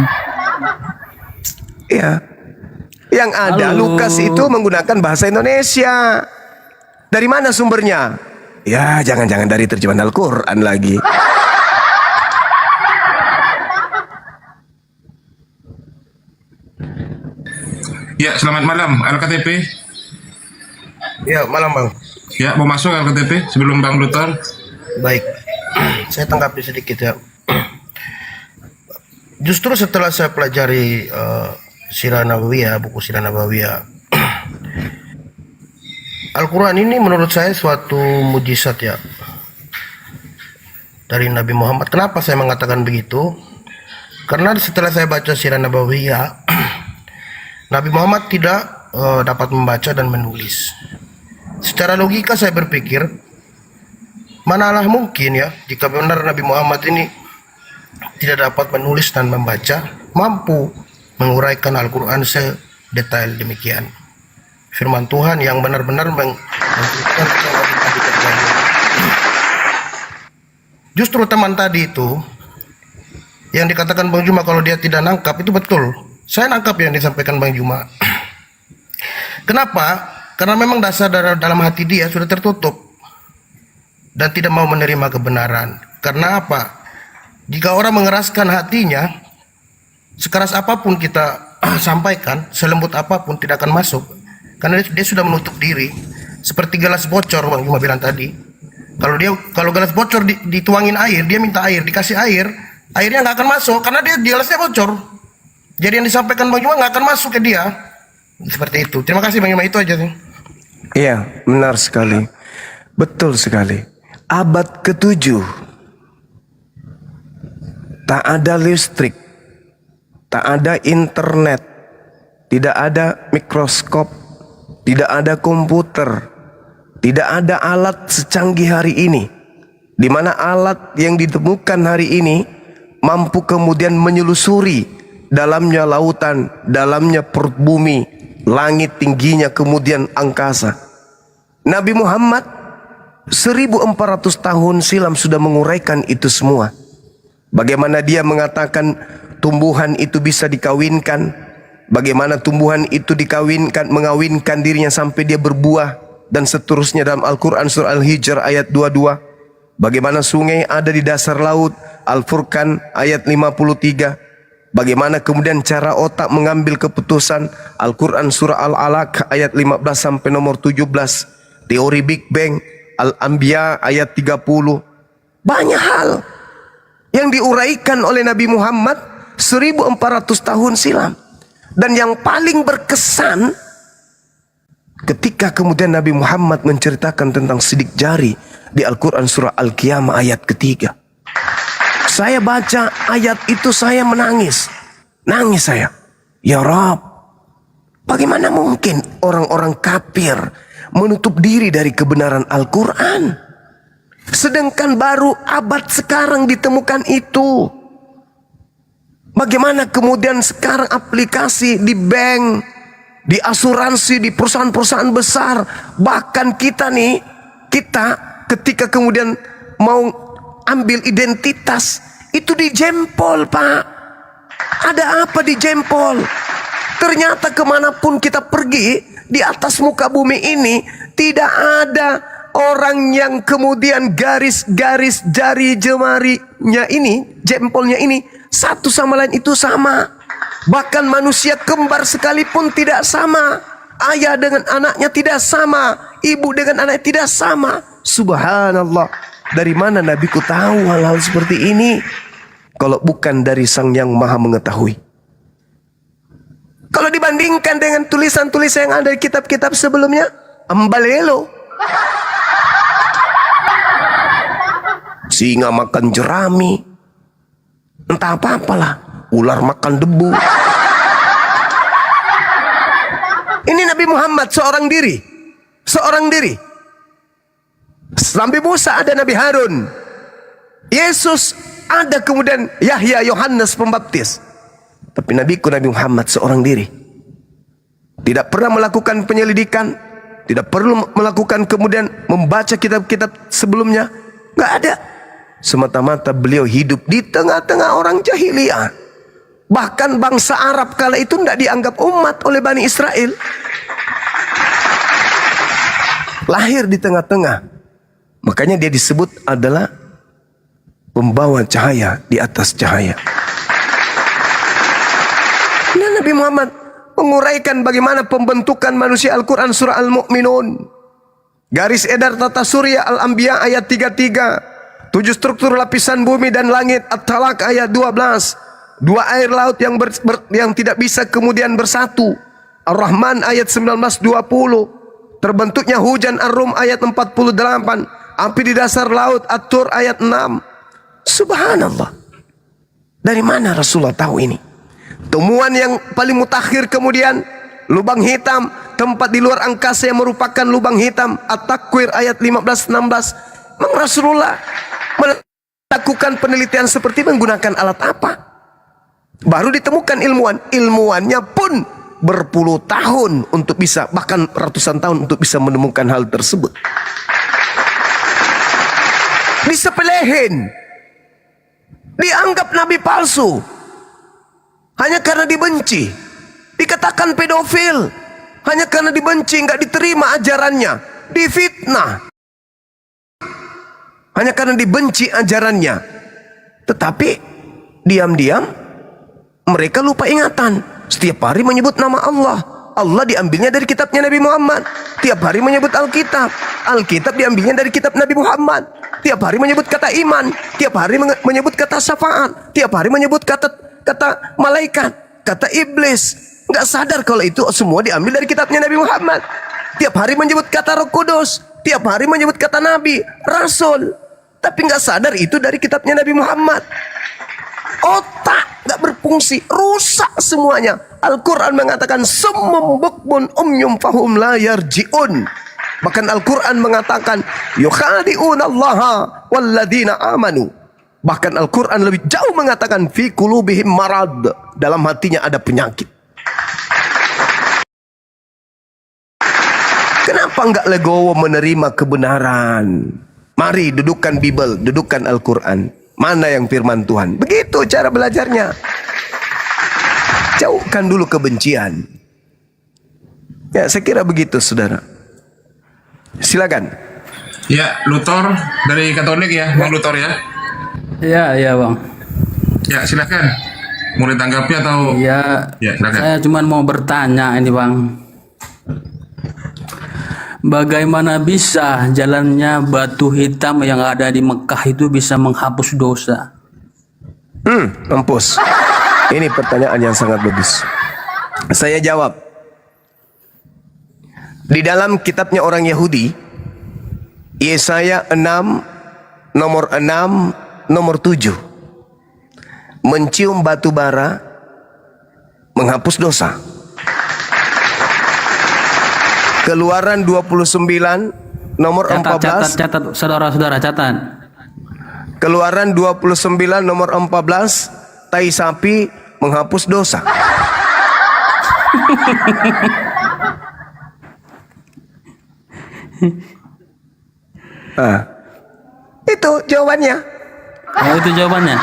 Iya. Yang ada Halo. Lukas itu menggunakan bahasa Indonesia. Dari mana sumbernya? Ya, jangan-jangan dari terjemahan Al-Quran lagi. Ya, selamat malam LKTP. Ya, malam Bang. Ya, mau masuk LKTP sebelum Bang Luthor. Baik, saya tanggapi sedikit ya. Justru setelah saya pelajari Sirah Nabawiyah, buku Sirah Nabawiyah, Al-Quran ini menurut saya suatu mujizat ya dari Nabi Muhammad. Kenapa saya mengatakan begitu? Karena setelah saya baca Sirah Nabawiyah, Nabi Muhammad tidak dapat membaca dan menulis. Secara logika saya berpikir, manalah mungkin ya jika benar Nabi Muhammad ini tidak dapat menulis dan membaca, mampu menguraikan Al-Quran sedetail demikian. Firman Tuhan yang benar-benar menceritakan apa yang tadi terjadi. Justru teman tadi itu yang dikatakan Bang Juma kalau dia tidak nangkap itu betul. Saya nangkap yang disampaikan Bang Juma. Kenapa? Karena memang dasar dalam hati dia sudah tertutup dan tidak mau menerima kebenaran. Karena apa? Jika orang mengeraskan hatinya, sekeras apapun kita sampaikan, selembut apapun tidak akan masuk. Karena dia sudah menutup diri. Seperti gelas bocor, Bang Juma bilang tadi. Kalau gelas bocor dituangin air, dia minta air, dikasih air, airnya nggak akan masuk karena dia gelasnya bocor. Jadi yang disampaikan Bang Juma nggak akan masuk ke dia. Seperti itu. Terima kasih Bang Juma, itu aja sih. Iya, benar sekali. Betul sekali. Abad ke-7. Tak ada listrik. tak ada internet, tidak ada mikroskop, tidak ada komputer, tidak ada alat secanggih hari ini, di mana alat yang ditemukan hari ini mampu kemudian menyelusuri dalamnya lautan, dalamnya perut bumi, langit tingginya, kemudian angkasa. Nabi Muhammad 1400 tahun silam sudah menguraikan itu semua. Bagaimana dia mengatakan tumbuhan itu bisa dikawinkan, bagaimana tumbuhan itu dikawinkan, mengawinkan dirinya sampai dia berbuah, dan seterusnya dalam Al-Quran surah Al-Hijr ayat 22. Bagaimana sungai ada di dasar laut, Al-Furqan ayat 53. Bagaimana kemudian cara otak mengambil keputusan, Al-Quran surah Al-Alaq ayat 15 sampai nomor 17. Teori Big Bang, Al-Anbiya ayat 30. Banyak hal yang diuraikan oleh Nabi Muhammad 1400 tahun silam. Dan yang paling berkesan ketika kemudian Nabi Muhammad menceritakan tentang sidik jari di Al-Quran surah Al-Qiyamah ayat ketiga. Saya baca ayat itu, saya menangis. Nangis saya. Ya Rabb, bagaimana mungkin orang-orang kafir menutup diri dari kebenaran Al-Quran? Sedangkan baru abad sekarang ditemukan itu. Bagaimana kemudian sekarang aplikasi di bank, di asuransi, di perusahaan-perusahaan besar, bahkan kita ketika kemudian mau ambil identitas, itu dijempol, Pak. Ada apa dijempol? Ternyata kemanapun kita pergi di atas muka bumi ini, tidak ada orang yang kemudian garis-garis jari jemarinya ini, jempolnya ini, satu sama lain itu sama. Bahkan manusia kembar sekalipun tidak sama. Ayah dengan anaknya tidak sama, ibu dengan anaknya tidak sama. Subhanallah. Dari mana Nabiku tahu hal-hal seperti ini? Kalau bukan dari Sang Yang Maha Mengetahui. Kalau dibandingkan dengan tulisan-tulisan yang ada di kitab-kitab sebelumnya, ambalelo. Singa makan jerami, entah apa-apalah, ular makan debu. Ini Nabi Muhammad seorang diri. Nabi Musa ada, Nabi Harun, Yesus ada, kemudian Yahya, Yohanes Pembaptis. Tapi Nabiku Nabi Muhammad seorang diri. Tidak pernah melakukan penyelidikan, tidak perlu melakukan kemudian membaca kitab-kitab sebelumnya. Gak ada. Semata-mata beliau hidup di tengah-tengah orang jahiliyah. Bahkan bangsa Arab kala itu tidak dianggap umat oleh Bani Israel. Lahir di tengah-tengah. Makanya dia disebut adalah pembawa cahaya di atas cahaya. Dan Nabi Muhammad menguraikan bagaimana pembentukan manusia. Al-Quran surah Al-Mu'minun, garis edar tata surya Al-Anbiya ayat 33, 7 struktur lapisan bumi dan langit At-Talaq ayat 12, 2 air laut yang tidak bisa kemudian bersatu Ar-Rahman ayat 19-20, terbentuknya hujan Ar-Rum ayat 48, api di dasar laut At-Tur ayat 6. Subhanallah. Dari mana Rasulullah tahu ini? Temuan yang paling mutakhir kemudian, lubang hitam, tempat di luar angkasa yang merupakan lubang hitam, At-Takwir ayat 15-16. Memang Rasulullah melakukan penelitian seperti menggunakan alat apa? Baru ditemukan ilmuwannya pun berpuluh tahun untuk bisa, bahkan ratusan tahun untuk bisa menemukan hal tersebut. Disepelehin, dianggap nabi palsu hanya karena dibenci, dikatakan pedofil hanya karena dibenci, nggak diterima ajarannya, difitnah hanya karena dibenci ajarannya. Tetapi diam-diam mereka lupa ingatan. Setiap hari menyebut nama Allah. Allah diambilnya dari kitabnya Nabi Muhammad. Tiap hari menyebut Alkitab. Alkitab diambilnya dari kitab Nabi Muhammad. Tiap hari menyebut kata iman. Tiap hari menyebut kata syafaat. Tiap hari menyebut kata malaikat, kata iblis. Nggak sadar kalau itu semua diambil dari kitabnya Nabi Muhammad. Tiap hari menyebut kata Roh Kudus. Tiap hari menyebut kata Nabi, Rasul. Tapi nggak sadar itu dari kitabnya Nabi Muhammad. Otak nggak berfungsi, rusak semuanya. Al-Quran mengatakan summum bukmun umyum fahum la yarji'un. Bahkan Al-Quran mengatakan yukhadi'una allaha walladina amanu. Bahkan Al-Quran lebih jauh mengatakan fi qulubihim marad, dalam hatinya ada penyakit. Kenapa enggak legowo menerima kebenaran? Mari dudukkan Bible, dudukkan Al-Quran. Mana yang firman Tuhan? Begitu cara belajarnya. Jauhkan dulu kebencian. Ya, saya kira begitu, saudara. Silakan. Ya, Luthor dari Katolik ya, Bang Luthor ya. Iya bang. Ya, silakan. Mau ditanggapi atau? Ya, silakan. saya cuma mau bertanya ini bang. Bagaimana bisa jalannya batu hitam yang ada di Mekah itu bisa menghapus dosa? Mampus. Ini pertanyaan yang sangat bagus. Saya jawab. Di dalam kitabnya orang Yahudi, Yesaya 6, nomor 6, nomor 7. Mencium batu bara, menghapus dosa. Keluaran 29, nomor 14. Catat, saudara-saudara, catat. Keluaran 29 nomor 14, tai sapi menghapus dosa. Itu jawabannya. Oh, itu jawabannya.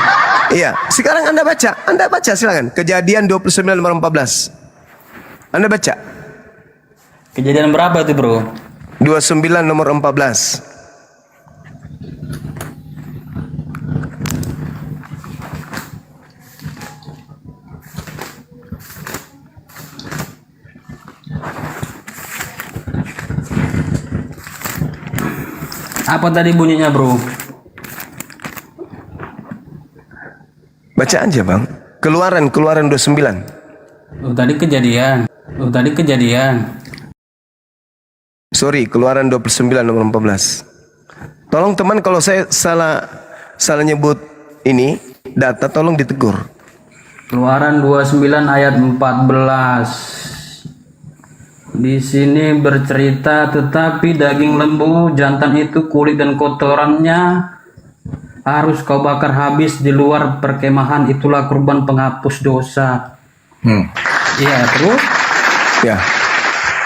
Iya, sekarang Anda baca silakan. Kejadian 29 nomor 14. Anda baca. Kejadian berapa itu bro? 29 nomor 14. Apa tadi bunyinya bro? Baca aja bang. Keluaran 29. Oh, tadi kejadian. Sorry, Keluaran 29 nomor 14. Tolong teman, kalau saya salah nyebut ini data, tolong ditegur. Keluaran 29 ayat 14. Di sini bercerita, tetapi daging lembu jantan itu kulit dan kotorannya harus kau bakar habis di luar perkemahan, itulah kurban penghapus dosa. Iya, terus? Ya.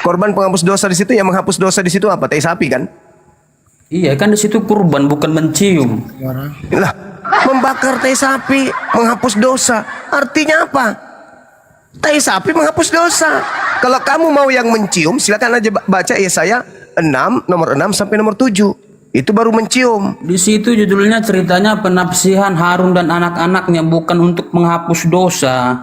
Korban penghapus dosa di situ, yang menghapus dosa di situ apa? Tai sapi kan? Iya, kan di situ kurban bukan mencium. Lah, membakar tai sapi menghapus dosa. Artinya apa? Tai sapi menghapus dosa. Kalau kamu mau yang mencium, silakan aja baca Yesaya 6 nomor 6 sampai nomor 7. Itu baru mencium. Di situ judulnya ceritanya penapsihan Harun dan anak-anaknya, bukan untuk menghapus dosa.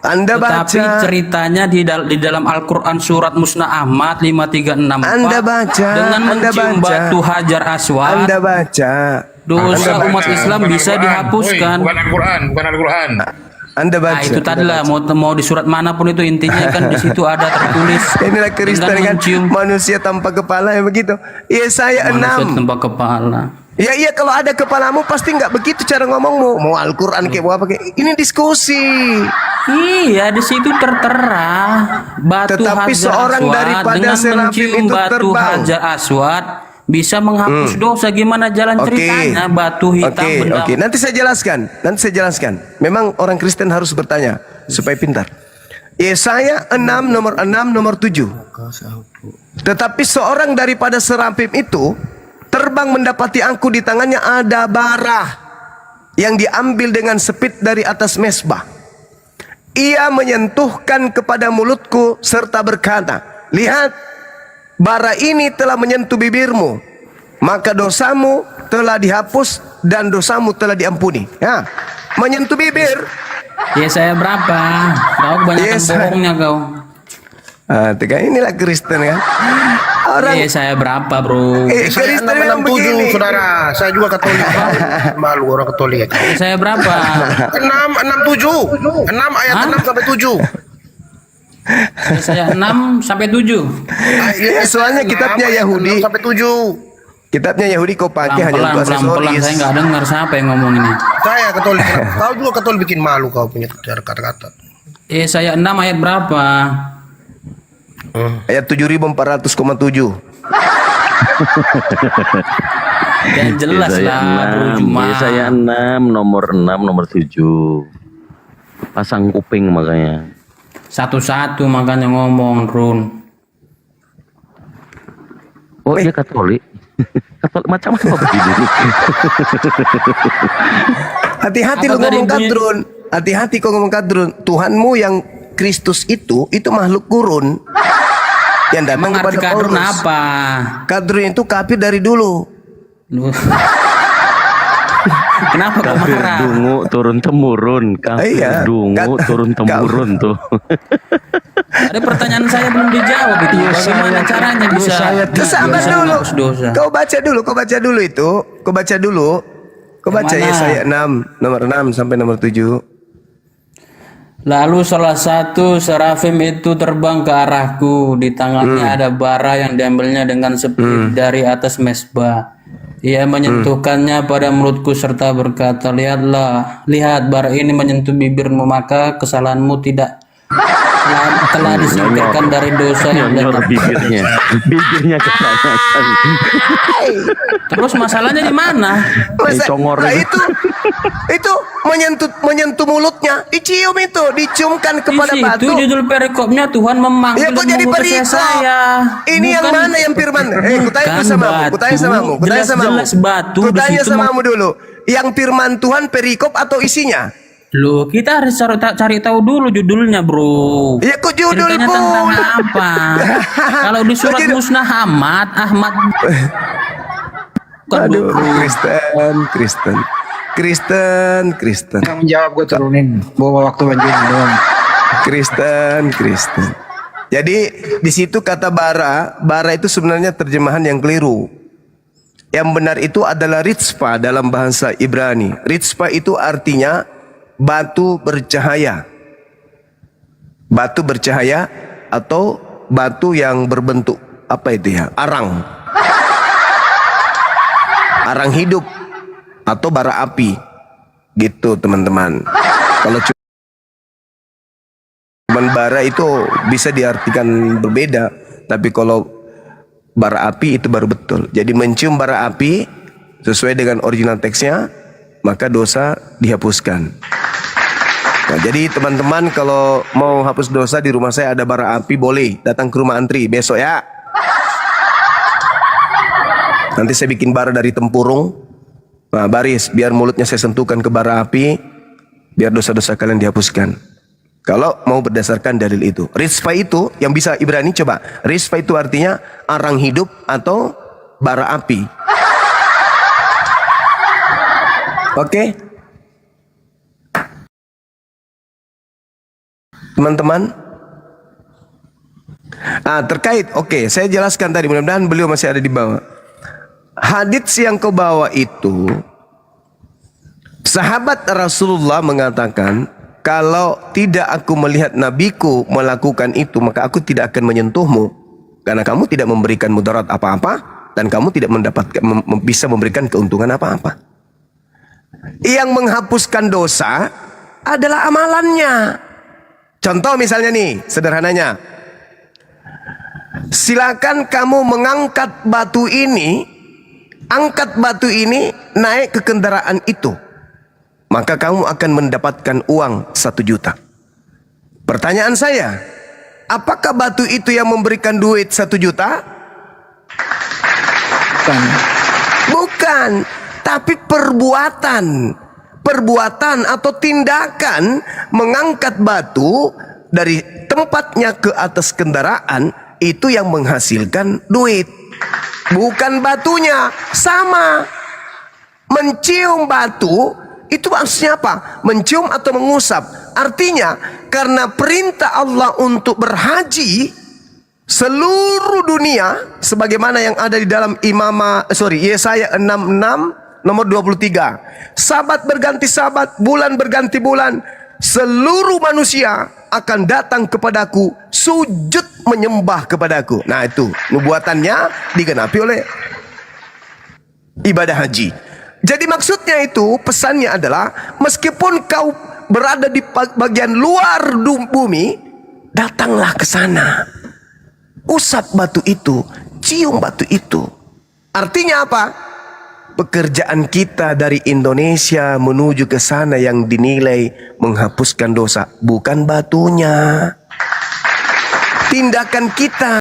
Anda baca. Tetapi ceritanya di dalam Al-Quran surat Musnah Ahmad 536. Anda baca. Dengan mencium batu Hajar Aswad. Anda baca. Dosa umat Islam bisa dihapuskan. Bukan Al-Quran. Anda baca. Itu tadilah mau di surat manapun itu intinya kan di situ ada tertulis. Inilah Kristen kan, manusia tanpa kepala yang begitu. Yesaya 6. Manusia tanpa kepala. Ya iya, kalau ada kepalamu pasti nggak begitu cara ngomongmu. Mau Al-Quran kayak mau apa kayak. Ini diskusi. Iya, di situ tertera batu Tetapi Hajar seorang Aswad daripada dengan serafim mencium itu batu terbang. Hajar Aswad bisa menghapus dosa. Gimana jalan ceritanya batu hitam benda? Oke. Nanti saya jelaskan. Memang orang Kristen harus bertanya supaya pintar. Yesaya 6 nomor 7. Tetapi seorang daripada serafim itu terbang mendapati aku, di tangannya ada bara yang diambil dengan sepit dari atas mesbah. Ia menyentuhkan kepada mulutku serta berkata, lihat, bara ini telah menyentuh bibirmu, maka dosamu telah dihapus dan dosamu telah diampuni. Ya, menyentuh bibir. Yesaya berapa? Kau kebanyakan bohongnya kau. Inilah Kristen kan. Orang Yesaya berapa bro? Saya Kristen yang 667, begini. saudara. Saya juga Katolik. Malu orang Katolik. Yesaya berapa? 667. 6 ayat 6 sampai 7. Yesaya 6 sampai 7. Ya, soalnya kitabnya Yahudi. 6 sampai 7. Kitabnya Yahudi kau pakai hanya untuk Pelan-pelan, aksesoris. saya nggak dengar siapa yang ngomong ini. Saya Katolik. Kau juga Katolik bikin malu kau punya cara kata-kata. Saya 6 ayat berapa? Ayat 7400,7. Yang jelas lah, Bro Juma. Saya 6, nomor 6, nomor 7. Pasang kuping makanya. Satu-satu makanya ngomong, Run. Oh, dia Katolik. Katolik macam apa begini? Hati-hati Apa lu tadi ngomong bunyi? kadrun. Hati-hati kau ngomong kadrun. Tuhanmu yang Kristus itu makhluk kurun. Yang datang Emang kepada arti kadrun Paulus. apa? Kadrun itu kafir dari dulu. Lu. Kenapa kau Kafir marah? dungu turun temurun. Kafir Iya. dungu turun temurun tuh. Ada pertanyaan saya belum dijawab itu. Bagaimana caranya bisa Sabar bisa dulu. menghapus dosa? Kau baca dulu itu. Kau baca dulu. Kau baca Yang mana? Yesaya 6, nomor 6 sampai nomor 7. Lalu salah satu serafim itu terbang ke arahku. Di tangannya ada bara yang diambilnya dengan speed dari atas mesbah. Ia menyentuhkannya pada mulutku serta berkata, lihat bara ini menyentuh bibirmu, maka kesalahanmu telah disingkirkan dari dosa yang Nyonyor datang. bibirnya kebanyakan. Terus masalahnya di mana? Congor Nah, itu. itu menyentuh mulutnya, dicium itu, diciumkan kepada Di batu. situ judul perikopnya Tuhan memanggil Ya kok jadi mengutus perikop? saya. Ini yang Bukan- mana yang firman? Kutanya bukan samamu, batu. kutanya samamu, kutanya samamu. Jelas-jelas batu di Kutanya situ samamu dulu. Yang firman Tuhan perikop atau isinya? Loh, kita harus cari tahu dulu judulnya, Bro. Ya kok judul Ceritanya pun? tentang apa? Kalau di surat Kok judul- Musnah Ahmad bukan, Aduh, Bro. Kristen. Tanggung jawab gue turunin. Bawa waktu banjir doang. Kristen. Jadi di situ kata bara itu sebenarnya terjemahan yang keliru. Yang benar itu adalah ritspa dalam bahasa Ibrani. Ritspa itu artinya batu bercahaya. Batu bercahaya atau batu yang berbentuk apa itu ya? Arang. Arang hidup atau bara api. Gitu teman-teman. Kalau cuman bara itu bisa diartikan berbeda, tapi kalau bara api itu baru betul. Jadi mencium bara api sesuai dengan original teksnya, maka dosa dihapuskan. Nah, jadi teman-teman kalau mau hapus dosa di rumah saya ada bara api, boleh datang ke rumah antri besok ya. Nanti saya bikin bara dari tempurung. Nah, baris biar mulutnya saya sentuhkan ke bara api, biar dosa-dosa kalian dihapuskan. Kalau mau berdasarkan dalil itu. Rizfa itu yang bisa Ibrani, coba. Rizfa itu artinya arang hidup atau bara api. Oke? Teman-teman? Terkait, oke, saya jelaskan tadi, mudah-mudahan beliau masih ada di bawah. Hadits yang kau bawa itu, sahabat Rasulullah mengatakan, kalau tidak aku melihat nabiku melakukan itu, maka aku tidak akan menyentuhmu, karena kamu tidak memberikan mudarat apa-apa, dan kamu tidak bisa memberikan keuntungan apa-apa. Yang menghapuskan dosa adalah amalannya. Contoh misalnya nih, sederhananya, silakan kamu mengangkat batu ini, angkat batu ini naik ke kendaraan itu, maka kamu akan mendapatkan uang 1 juta. Pertanyaan saya, apakah batu itu yang memberikan duit 1 juta? Bukan, tapi perbuatan atau tindakan mengangkat batu dari tempatnya ke atas kendaraan itu yang menghasilkan duit, bukan batunya. Sama, mencium batu itu maksudnya apa? Mencium atau mengusap. Artinya karena perintah Allah untuk berhaji seluruh dunia, sebagaimana yang ada di dalam Yesaya 66 nomor 23. Sabat berganti sabat, bulan berganti bulan, seluruh manusia akan datang kepadaku, sujud menyembah kepadaku. Nah itu nubuatannya digenapi oleh ibadah haji. Jadi maksudnya itu, pesannya adalah meskipun kau berada di bagian luar bumi, datanglah ke sana. Usap batu itu, cium batu itu. Artinya apa? Pekerjaan kita dari Indonesia menuju ke sana yang dinilai menghapuskan dosa, bukan batunya. Tindakan kita